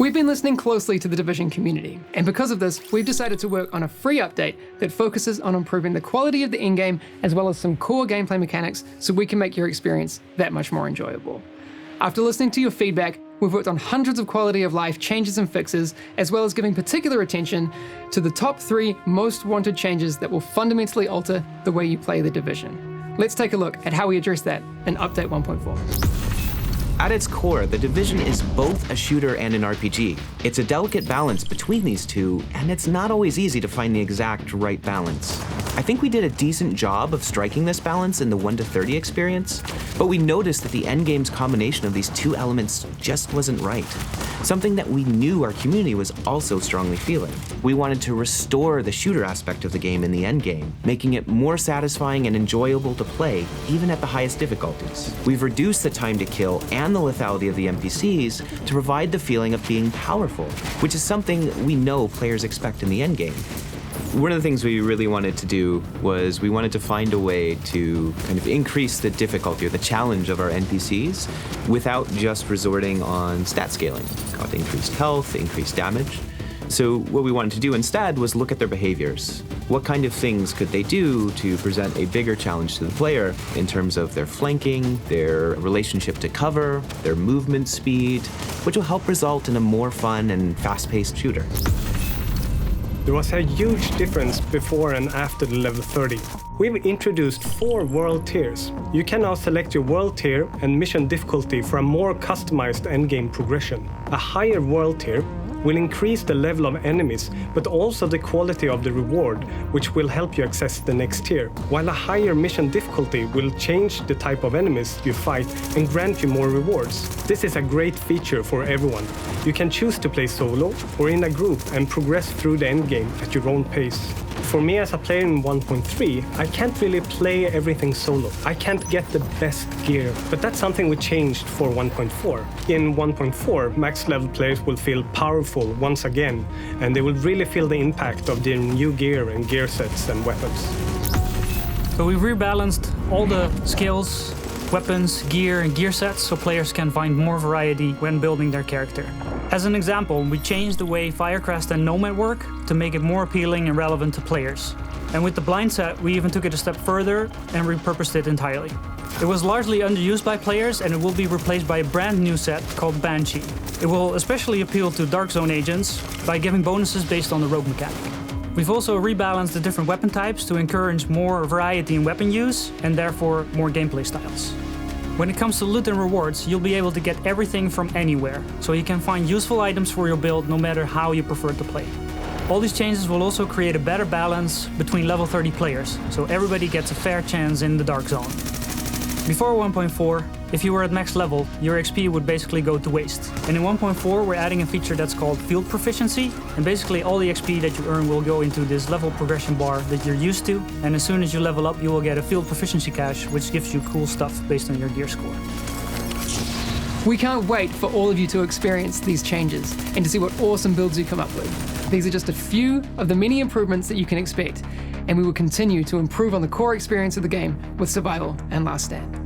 We've been listening closely to the Division community, and because of this, we've decided to work on a free update that focuses on improving the quality of the in-game as well as some core gameplay mechanics so we can make your experience that much more enjoyable. After listening to your feedback, we've worked on hundreds of quality of life changes and fixes, as well as giving particular attention to the top 3 most wanted changes that will fundamentally alter the way you play the Division. Let's take a look at how we address that in Update 1.4. At its core, The Division is both a shooter and an RPG. It's a delicate balance between these two, and it's not always easy to find the exact right balance. I think we did a decent job of striking this balance in the 1 to 30 experience, but we noticed that the endgame's combination of these two elements just wasn't right. Something that we knew our community was also strongly feeling. We wanted to restore the shooter aspect of the game in the endgame, making it more satisfying and enjoyable to play, even at the highest difficulties. We've reduced the time to kill and the lethality of the NPCs to provide the feeling of being powerful, which is something we know players expect in the endgame. One of the things we really wanted to do was we wanted to find a way to kind of increase the difficulty or the challenge of our NPCs without just resorting on stat scaling, called increased health, increased damage. So what we wanted to do instead was look at their behaviors. What kind of things could they do to present a bigger challenge to the player in terms of their flanking, their relationship to cover, their movement speed, which will help result in a more fun and fast-paced shooter. There was a huge difference before and after the level 30. We've introduced 4 world tiers. You can now select your world tier and mission difficulty for a more customized endgame progression. A higher world tier will increase the level of enemies, but also the quality of the reward, which will help you access the next tier. While a higher mission difficulty will change the type of enemies you fight and grant you more rewards. This is a great feature for everyone. You can choose to play solo or in a group and progress through the endgame at your own pace. For me as a player in 1.3, I can't really play everything solo. I can't get the best gear, but that's something we changed for 1.4. In 1.4, max level players will feel powerful once again, and they will really feel the impact of their new gear and gear sets and weapons. So we've rebalanced all the skills, weapons, gear, and gear sets so players can find more variety when building their character. As an example, we changed the way Firecrest and Nomad work to make it more appealing and relevant to players. And with the blind set, we even took it a step further and repurposed it entirely. It was largely underused by players, and it will be replaced by a brand new set called Banshee. It will especially appeal to Dark Zone agents by giving bonuses based on the rogue mechanic. We've also rebalanced the different weapon types to encourage more variety in weapon use and therefore more gameplay styles. When it comes to loot and rewards, you'll be able to get everything from anywhere, so you can find useful items for your build no matter how you prefer to play. All these changes will also create a better balance between level 30 players, so everybody gets a fair chance in the Dark Zone. Before 1.4, if you were at max level, your XP would basically go to waste. And in 1.4, we're adding a feature that's called field proficiency, and basically all the XP that you earn will go into this level progression bar that you're used to, and as soon as you level up, you will get a field proficiency cache, which gives you cool stuff based on your gear score. We can't wait for all of you to experience these changes and to see what awesome builds you come up with. These are just a few of the many improvements that you can expect, and we will continue to improve on the core experience of the game with Survival and Last Stand.